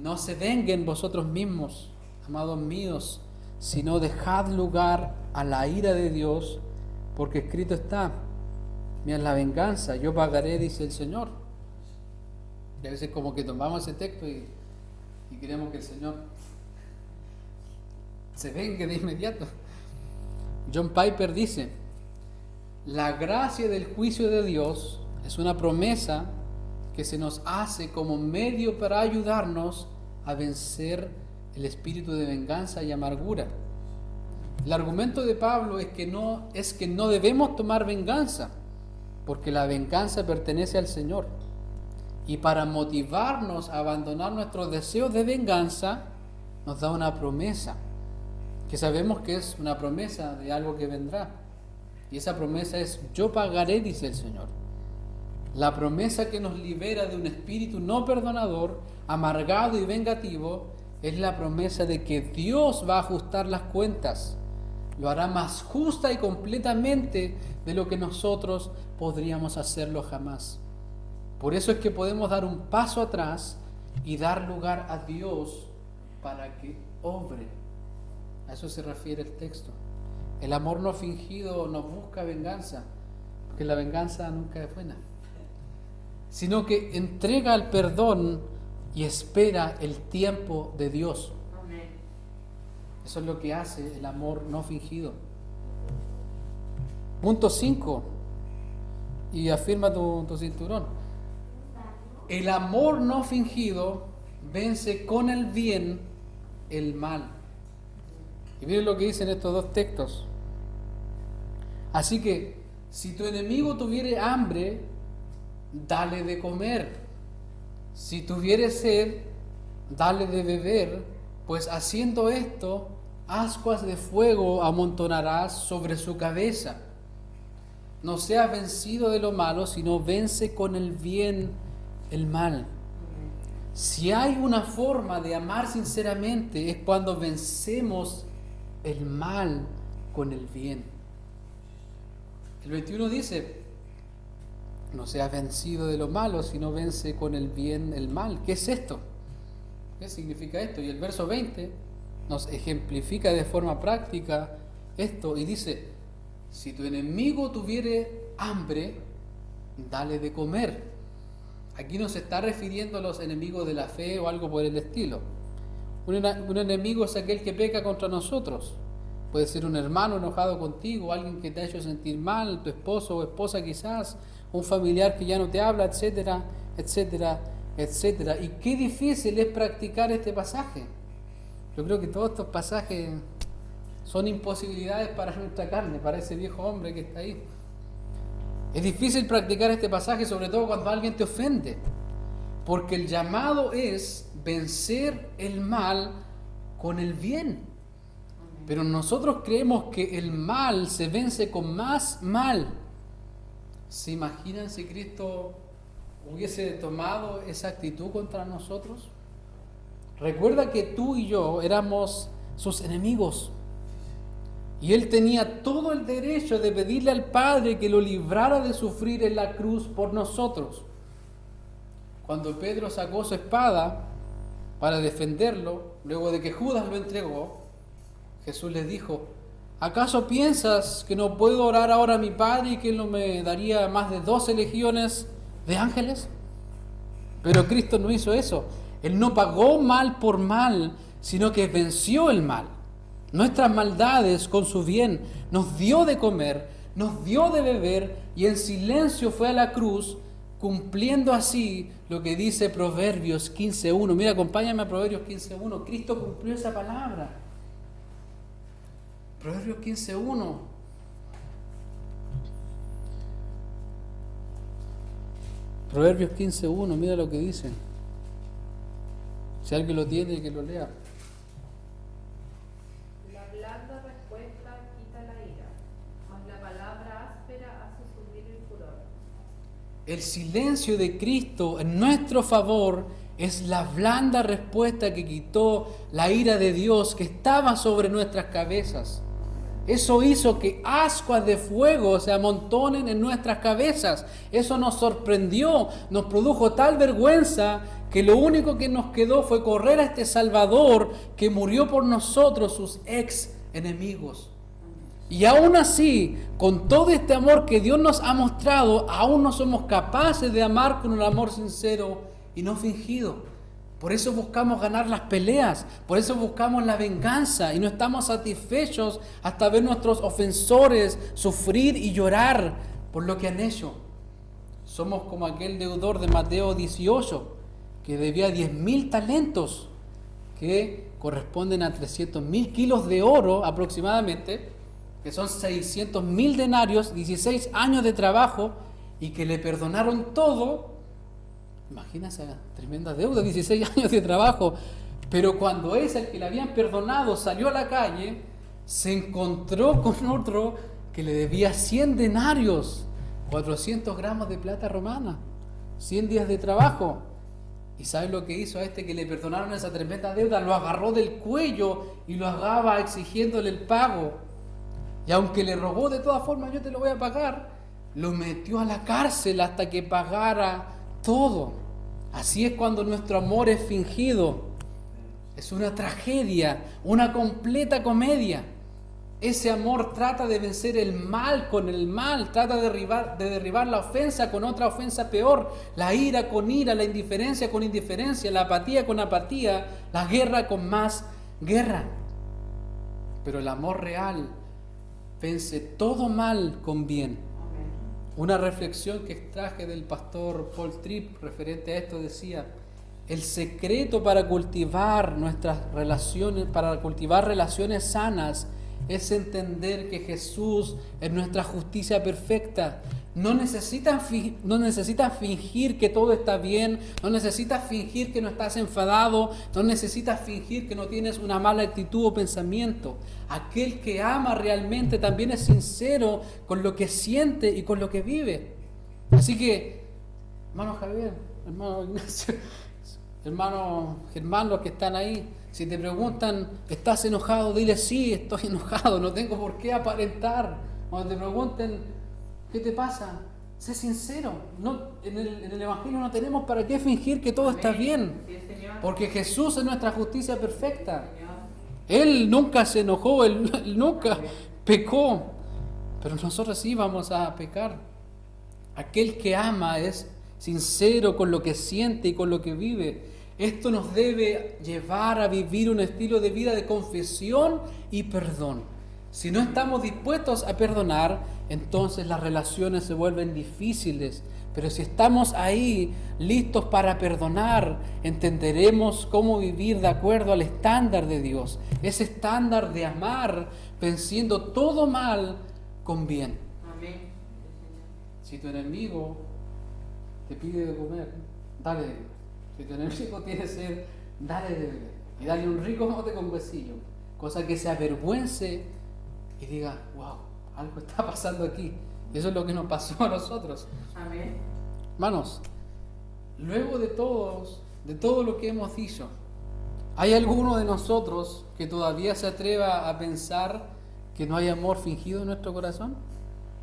no se venguen vosotros mismos, amados míos, sino dejad lugar a la ira de Dios, porque escrito está, mira la venganza, yo pagaré, dice el Señor. Y a veces como que tomamos ese texto y queremos que el Señor se vengue de inmediato. John Piper dice, la gracia del juicio de Dios es una promesa que se nos hace como medio para ayudarnos a vencer el espíritu de venganza y amargura. El argumento de Pablo es que no debemos tomar venganza, porque la venganza pertenece al Señor. Y para motivarnos a abandonar nuestros deseos de venganza, nos da una promesa, que sabemos que es una promesa de algo que vendrá. Y esa promesa es, yo pagaré, dice el Señor. La promesa que nos libera de un espíritu no perdonador, amargado y vengativo, es la promesa de que Dios va a ajustar las cuentas. Lo hará más justa y completamente de lo que nosotros podríamos hacerlo jamás. Por eso es que podemos dar un paso atrás y dar lugar a Dios para que obre. A eso se refiere el texto. El amor no fingido no busca venganza, porque la venganza nunca es buena, sino que entrega el perdón y espera el tiempo de Dios. Eso es lo que hace el amor no fingido. Punto 5. Y afirma tu cinturón. El amor no fingido vence con el bien el mal. Y miren lo que dicen estos dos textos. Así que, si tu enemigo tuviere hambre, dale de comer. Si tuviere sed, dale de beber, pues haciendo esto, ascuas de fuego amontonarás sobre su cabeza. No seas vencido de lo malo, sino vence con el bien el mal. Si hay una forma de amar sinceramente, es cuando vencemos el mal con el bien. El 21 dice, no seas vencido de lo malo, sino vence con el bien el mal. ¿Qué es esto? ¿Qué significa esto? Y el verso 20 nos ejemplifica de forma práctica esto y dice, si tu enemigo tuviere hambre, dale de comer. Aquí no se está refiriendo a los enemigos de la fe o algo por el estilo. Un enemigo es aquel que peca contra nosotros. Puede ser un hermano enojado contigo, alguien que te ha hecho sentir mal, tu esposo o esposa quizás, un familiar que ya no te habla, etcétera, etcétera, etcétera. Y qué difícil es practicar este pasaje. Yo creo que todos estos pasajes son imposibilidades para nuestra carne, para ese viejo hombre que está ahí. Es difícil practicar este pasaje, sobre todo cuando alguien te ofende, porque el llamado es vencer el mal con el bien. Pero nosotros creemos que el mal se vence con más mal. ¿Se imaginan si Cristo hubiese tomado esa actitud contra nosotros? Recuerda que tú y yo éramos sus enemigos. Y Él tenía todo el derecho de pedirle al Padre que lo librara de sufrir en la cruz por nosotros. Cuando Pedro sacó su espada para defenderlo, luego de que Judas lo entregó, Jesús le dijo, ¿acaso piensas que no puedo orar ahora a mi Padre y que Él no me daría más de 12 legiones de ángeles? Pero Cristo no hizo eso. Él no pagó mal por mal, sino que venció el mal. Nuestras maldades con su bien, nos dio de comer, nos dio de beber y en silencio fue a la cruz, cumpliendo así lo que dice Proverbios 15.1. Mira, acompáñame a Proverbios 15.1. Cristo cumplió esa palabra. Proverbios 15.1. Proverbios 15.1, mira lo que dice. Si alguien lo tiene, que lo lea. La blanda respuesta quita la ira, mas la palabra áspera hace subir el furor. El silencio de Cristo en nuestro favor es la blanda respuesta que quitó la ira de Dios que estaba sobre nuestras cabezas. Eso hizo que ascuas de fuego se amontonen en nuestras cabezas. Eso nos sorprendió, nos produjo tal vergüenza que lo único que nos quedó fue correr a este Salvador que murió por nosotros, sus ex enemigos. Y aún así, con todo este amor que Dios nos ha mostrado, aún no somos capaces de amar con un amor sincero y no fingido. Por eso buscamos ganar las peleas, por eso buscamos la venganza y no estamos satisfechos hasta ver nuestros ofensores sufrir y llorar por lo que han hecho. Somos como aquel deudor de Mateo 18 que debía 10.000 talentos que corresponden a 300.000 kilos de oro aproximadamente, que son 600.000 denarios, 16 años de trabajo y que le perdonaron todo. Imagina esa tremenda deuda, 16 años de trabajo. Pero cuando ese, al que le habían perdonado, salió a la calle, se encontró con otro que le debía 100 denarios, 400 gramos de plata romana, 100 días de trabajo. ¿Y sabes lo que hizo a este que le perdonaron esa tremenda deuda? Lo agarró del cuello y lo agaba exigiéndole el pago. Y aunque le rogó de todas formas, yo te lo voy a pagar, lo metió a la cárcel hasta que pagara todo. Así es cuando nuestro amor es fingido. Es una tragedia, una completa comedia. Ese amor trata de vencer el mal con el mal, trata de derribar la ofensa con otra ofensa peor, la ira con ira, la indiferencia con indiferencia, la apatía con apatía, la guerra con más guerra. Pero el amor real vence todo mal con bien. Una reflexión que extraje del pastor Paul Tripp referente a esto decía: el secreto para cultivar nuestras relaciones, para cultivar relaciones sanas, es entender que Jesús es nuestra justicia perfecta. No necesitas fingir que todo está bien, no necesitas fingir que no estás enfadado, no necesitas fingir que no tienes una mala actitud o pensamiento. Aquel que ama realmente también es sincero con lo que siente y con lo que vive. Así que, hermano Javier, hermano Ignacio, hermano Germán, los que están ahí, si te preguntan, ¿estás enojado? Dile, sí, estoy enojado, no tengo por qué aparentar. Cuando te pregunten, ¿qué te pasa? Sé sincero. No, en el Evangelio no tenemos para qué fingir que todo está bien. Sí, Señor. Porque Jesús es nuestra justicia perfecta. Señor. Él nunca se enojó, Él nunca pecó. Pero nosotros sí vamos a pecar. Aquel que ama es sincero con lo que siente y con lo que vive. Esto nos debe llevar a vivir un estilo de vida de confesión y perdón. Si no estamos dispuestos a perdonar, entonces las relaciones se vuelven difíciles. Pero si estamos ahí listos para perdonar, entenderemos cómo vivir de acuerdo al estándar de Dios. Ese estándar de amar, venciendo todo mal con bien. Amén. Si tu enemigo te pide de comer, dale de beber. Si tu enemigo tiene sed, dale de beber. Y dale un rico mote con huesillo. Cosa que se avergüence y diga, wow, algo está pasando aquí. Y eso es lo que nos pasó a nosotros. Amén. Hermanos, luego de todo lo que hemos dicho, ¿hay alguno de nosotros que todavía se atreva a pensar que no hay amor fingido en nuestro corazón?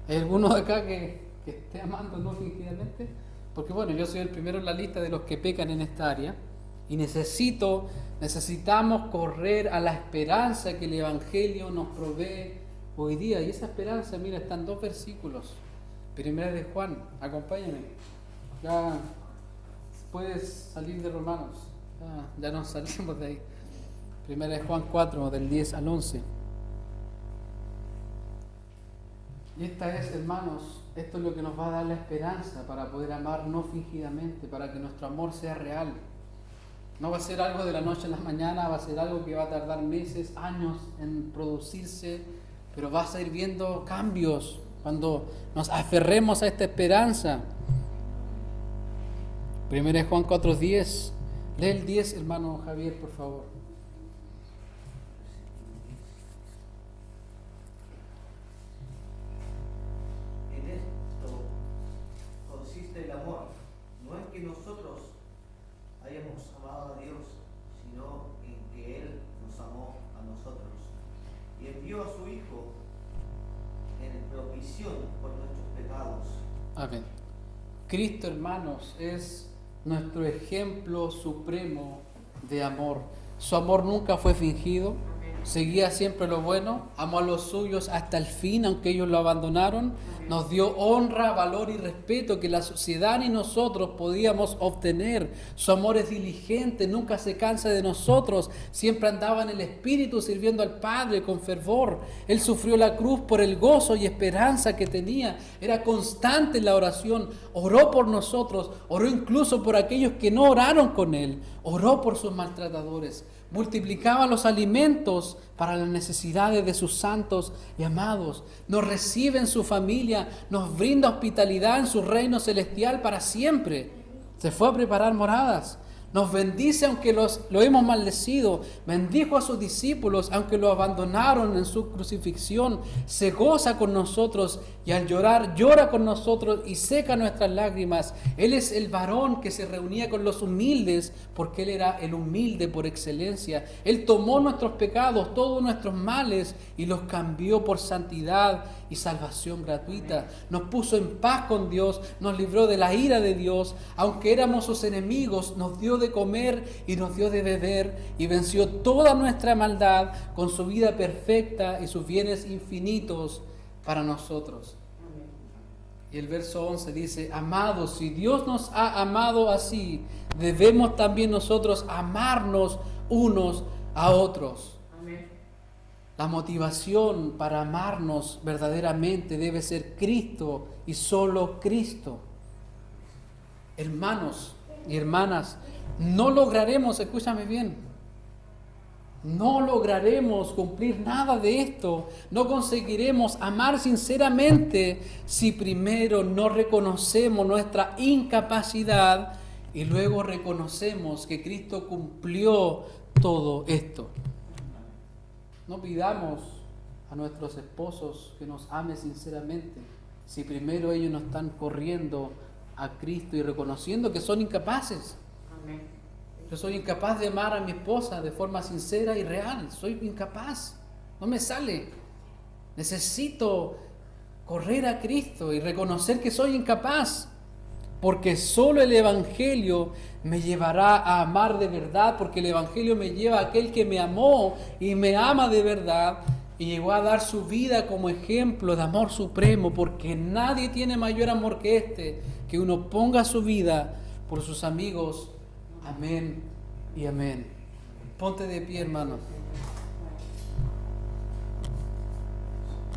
¿Hay alguno de acá que esté amando no fingidamente? Porque bueno, yo soy el primero en la lista de los que pecan en esta área y necesitamos correr a la esperanza que el Evangelio nos provee hoy día. Y esa esperanza, mira, están 2 versículos. Primera de Juan, acompáñame. Ya puedes salir de Romanos. Ya nos salimos de ahí. Primera de Juan 4, del 10 al 11. Y esta es, hermanos, esto es lo que nos va a dar la esperanza para poder amar no fingidamente, para que nuestro amor sea real. No va a ser algo de la noche a la mañana, va a ser algo que va a tardar meses, años en producirse, pero vas a ir viendo cambios cuando nos aferremos a esta esperanza. 1 Juan 4:10. Lee el 10, hermano Javier, por favor. En esto consiste el amor. No es que nosotros hayamos amado a Dios, sino en que Él nos amó a nosotros y envió a su Hijo en propiciación por nuestros pecados. Amén. Cristo, hermanos, es nuestro ejemplo supremo de amor. Su amor nunca fue fingido, seguía siempre lo bueno, amó a los suyos hasta el fin, aunque ellos lo abandonaron. Nos dio honra, valor y respeto que la sociedad ni nosotros podíamos obtener. Su amor es diligente, nunca se cansa de nosotros, siempre andaba en el Espíritu sirviendo al Padre con fervor. Él sufrió la cruz por el gozo y esperanza que tenía, era constante en la oración, oró por nosotros, oró incluso por aquellos que no oraron con Él, oró por sus maltratadores. Multiplicaba los alimentos para las necesidades de sus santos y amados. Nos recibe en su familia, nos brinda hospitalidad en su reino celestial para siempre. Se fue a preparar moradas. Nos bendice aunque lo hemos maldecido. Bendijo a sus discípulos aunque lo abandonaron en su crucifixión. Se goza con nosotros y al llorar llora con nosotros y seca nuestras lágrimas. Él es el varón que se reunía con los humildes porque Él era el humilde por excelencia. Él tomó nuestros pecados, todos nuestros males y los cambió por santidad y salvación gratuita. Nos puso en paz con Dios, nos libró de la ira de Dios. Aunque éramos sus enemigos, nos dio de comer y nos dio de beber y venció toda nuestra maldad con su vida perfecta y sus bienes infinitos para nosotros. Y el verso 11 dice: amados, si Dios nos ha amado así, debemos también nosotros amarnos unos a otros. Amén. La motivación para amarnos verdaderamente debe ser Cristo y solo Cristo. Hermanos, y hermanas, no lograremos, escúchame bien, no lograremos cumplir nada de esto, no conseguiremos amar sinceramente si primero no reconocemos nuestra incapacidad y luego reconocemos que Cristo cumplió todo esto. No pidamos a nuestros esposos que nos amen sinceramente si primero ellos no están corriendo a Cristo y reconociendo que son incapaces. Amén. Yo soy incapaz de amar a mi esposa de forma sincera y real. Soy incapaz. No me sale. Necesito correr a Cristo y reconocer que soy incapaz. Porque solo el Evangelio me llevará a amar de verdad. Porque el Evangelio me lleva a aquel que me amó y me ama de verdad. Y llegó a dar su vida como ejemplo de amor supremo. Porque nadie tiene mayor amor que este. Que uno ponga su vida por sus amigos. Amén y amén. Ponte de pie, hermano.